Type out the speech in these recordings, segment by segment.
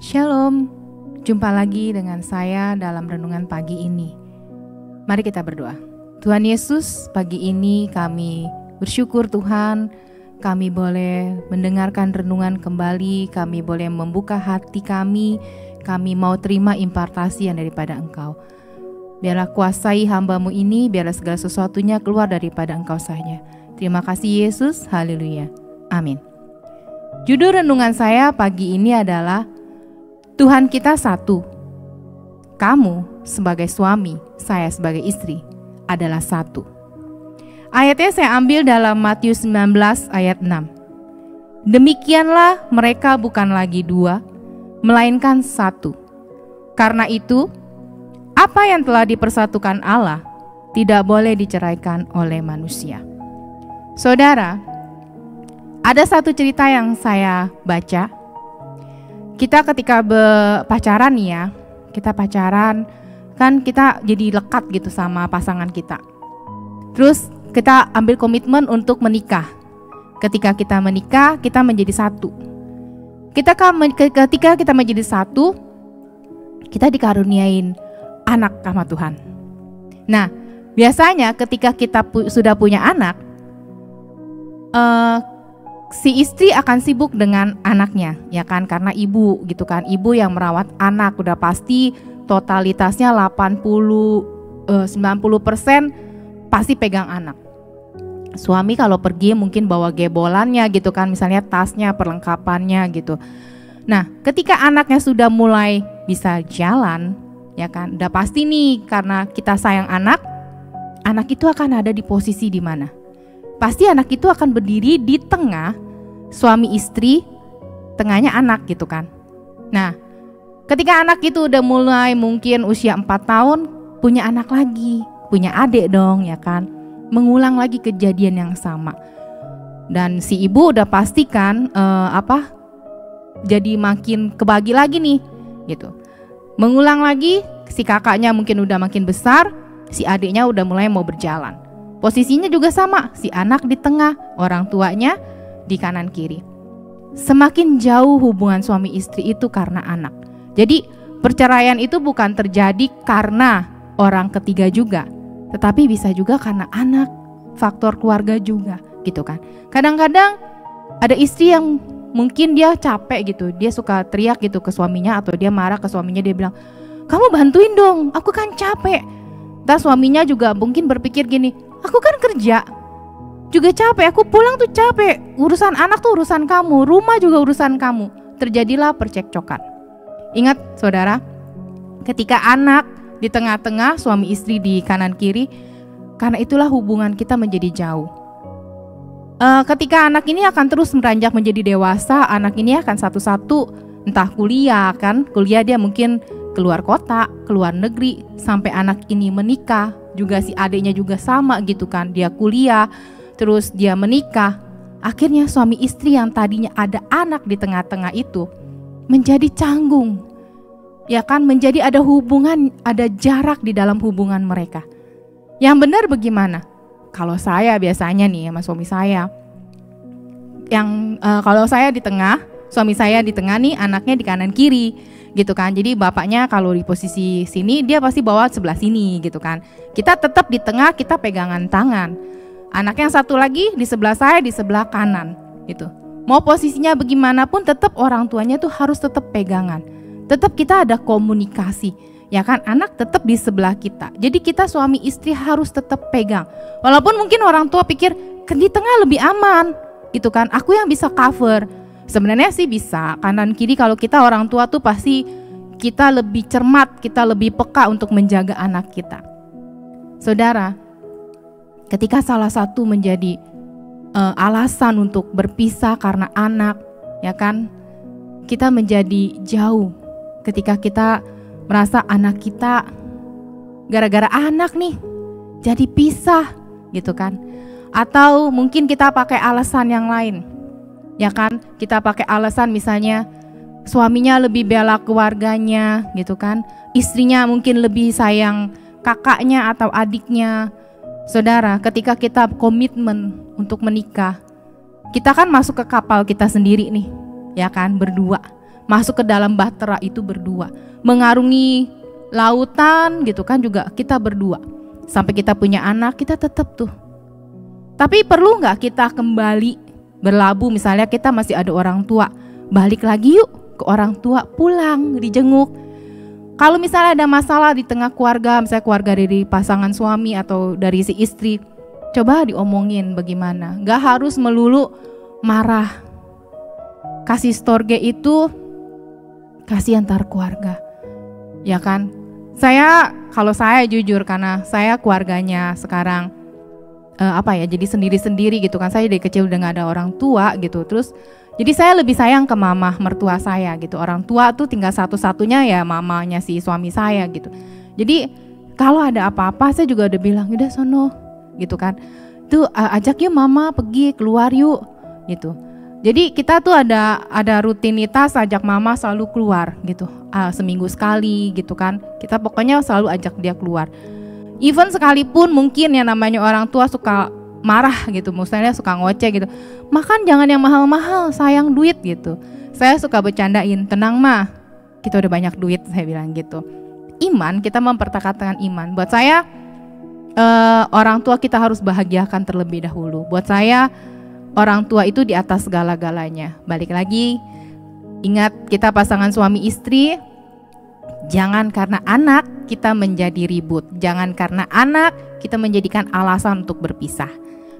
Shalom, jumpa lagi dengan saya dalam renungan pagi ini. Mari kita berdoa. Tuhan Yesus, pagi ini kami bersyukur Tuhan, kami boleh mendengarkan renungan kembali, kami boleh membuka hati kami mau terima impartasi yang daripada Engkau. Biarlah kuasai hamba-Mu ini, biarlah segala sesuatunya keluar daripada Engkau saja. Terima kasih Yesus, haleluya, amin. Judul renungan saya pagi ini adalah Tuhan kita satu. Kamu sebagai suami, saya sebagai istri adalah satu. Ayatnya saya ambil dalam Matius 19 ayat 6. Demikianlah mereka bukan lagi dua, melainkan satu. Karena itu, apa yang telah dipersatukan Allah tidak boleh diceraikan oleh manusia. Saudara, ada satu cerita yang saya baca. Kita ketika pacaran nih ya, kita pacaran kan kita jadi lekat gitu sama pasangan kita. Terus kita ambil komitmen untuk menikah. Ketika kita menikah, kita menjadi satu. Ketika kita menjadi satu, kita dikaruniain anak sama Tuhan. Nah, biasanya ketika kita sudah punya anak, si istri akan sibuk dengan anaknya, ya kan, karena ibu gitu kan, ibu yang merawat anak udah pasti totalitasnya 90-90% pasti pegang anak. Suami kalau pergi mungkin bawa gebolannya gitu kan, misalnya tasnya, perlengkapannya gitu. Nah, ketika anaknya sudah mulai bisa jalan, ya kan, udah pasti nih karena kita sayang anak itu akan ada di posisi di mana? Pasti anak itu akan berdiri di tengah suami istri, tengahnya anak gitu kan. Nah, ketika anak itu udah mulai mungkin usia 4 tahun, punya anak lagi, punya adik dong ya kan. Mengulang lagi kejadian yang sama. Dan si ibu udah pastikan jadi makin kebagi lagi nih gitu. Mengulang lagi, si kakaknya mungkin udah makin besar, si adiknya udah mulai mau berjalan. Posisinya juga sama, si anak di tengah, orang tuanya di kanan kiri. Semakin jauh hubungan suami istri itu karena anak. Jadi perceraian itu bukan terjadi karena orang ketiga juga, tetapi bisa juga karena anak, faktor keluarga juga gitu kan. Kadang-kadang ada istri yang mungkin dia capek gitu, dia suka teriak gitu ke suaminya, atau dia marah ke suaminya, dia bilang, "Kamu bantuin dong, aku kan capek." Dan suaminya juga mungkin berpikir gini, "Aku kan kerja juga capek, aku pulang tuh capek, urusan anak tuh urusan kamu, rumah juga urusan kamu." Terjadilah percekcokan. Ingat saudara, ketika anak di tengah-tengah, suami istri di kanan kiri, karena itulah hubungan kita menjadi jauh. Ketika anak ini akan terus meranjak menjadi dewasa, anak ini akan satu-satu entah kuliah kan, kuliah dia mungkin keluar kota, keluar negeri, sampai anak ini menikah, juga si adiknya juga sama gitu kan, dia kuliah, terus dia menikah. Akhirnya suami istri yang tadinya ada anak di tengah-tengah itu menjadi canggung, ya kan, menjadi ada hubungan, ada jarak di dalam hubungan mereka. Yang benar bagaimana? Kalau saya biasanya nih sama suami saya, kalau saya di tengah, suami saya di tengah nih, anaknya di kanan kiri gitu kan. Jadi bapaknya kalau di posisi sini, dia pasti bawa sebelah sini gitu kan. Kita tetap di tengah, kita pegangan tangan. Anak yang satu lagi di sebelah saya, di sebelah kanan gitu. Mau posisinya bagaimanapun, tetap orang tuanya tuh harus tetap pegangan. Tetap kita ada komunikasi, ya kan, anak tetap di sebelah kita. Jadi kita suami istri harus tetap pegang. Walaupun mungkin orang tua pikir di tengah lebih aman gitu kan, aku yang bisa cover. Sebenarnya sih bisa, kanan kiri kalau kita orang tua tuh pasti kita lebih cermat, kita lebih peka untuk menjaga anak kita. Saudara, ketika salah satu menjadi alasan untuk berpisah karena anak, ya kan, kita menjadi jauh. Ketika kita merasa anak kita gara-gara anak nih jadi pisah gitu kan. Atau mungkin kita pakai alasan yang lain, ya kan, kita pakai alasan misalnya suaminya lebih bela keluarganya gitu kan, istrinya mungkin lebih sayang kakaknya atau adiknya. Saudara, ketika kita komitmen untuk menikah, kita kan masuk ke kapal kita sendiri nih, ya kan, berdua. masuk ke dalam bahtera itu berdua, mengarungi lautan gitu kan juga kita berdua. Sampai kita punya anak, kita tetap tuh. Tapi perlu nggak kita kembali berlabuh, misalnya kita masih ada orang tua, balik lagi yuk ke orang tua, pulang, dijenguk. Kalau misalnya ada masalah di tengah keluarga, misalnya keluarga dari pasangan suami atau dari si istri, coba diomongin bagaimana. Gak harus melulu marah. Kasih storge itu kasih antar keluarga, ya kan? Kalau saya jujur, karena saya keluarganya sekarang jadi sendiri-sendiri gitu kan. Saya dari kecil udah gak ada orang tua gitu. Terus jadi saya lebih sayang ke mama mertua saya gitu. Orang tua tuh tinggal satu-satunya ya mamanya si suami saya gitu. Jadi kalau ada apa-apa saya juga udah bilang, udah sono gitu kan. Tuh ajak yuk mama pergi keluar yuk gitu. Jadi kita tuh ada rutinitas ajak mama selalu keluar gitu. Seminggu sekali gitu kan. Kita pokoknya selalu ajak dia keluar. Even sekalipun mungkin yang namanya orang tua suka marah gitu, misalnya suka ngoceh gitu, makan jangan yang mahal-mahal, sayang duit gitu. Saya suka bercandain, tenang mah, kita udah banyak duit, saya bilang gitu. Iman, kita mempertahankan iman. Buat saya orang tua kita harus bahagiakan terlebih dahulu. Buat saya orang tua itu di atas segala-galanya. Balik lagi, ingat kita pasangan suami istri, jangan karena anak kita menjadi ribut, jangan karena anak kita menjadikan alasan untuk berpisah.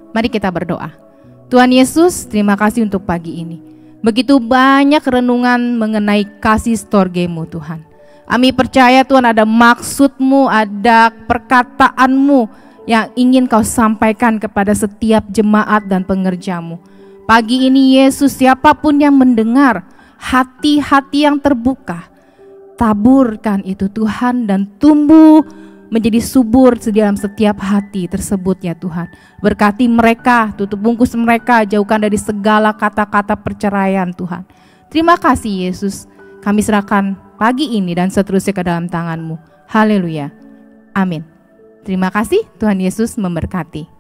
Mari kita berdoa. Tuhan Yesus, terima kasih untuk pagi ini. Begitu banyak renungan mengenai kasih storge-Mu Tuhan. Kami percaya Tuhan ada maksud-Mu, ada perkataan-Mu yang ingin Kau sampaikan kepada setiap jemaat dan pengerja-Mu. Pagi ini Yesus, siapapun yang mendengar, hati-hati yang terbuka, taburkan itu Tuhan dan tumbuh menjadi subur di dalam setiap hati tersebut ya Tuhan. Berkati mereka, tutup bungkus mereka, jauhkan dari segala kata-kata perceraian Tuhan. Terima kasih Yesus, kami serahkan pagi ini dan seterusnya ke dalam tangan-Mu. Haleluya, amin. Terima kasih, Tuhan Yesus memberkati.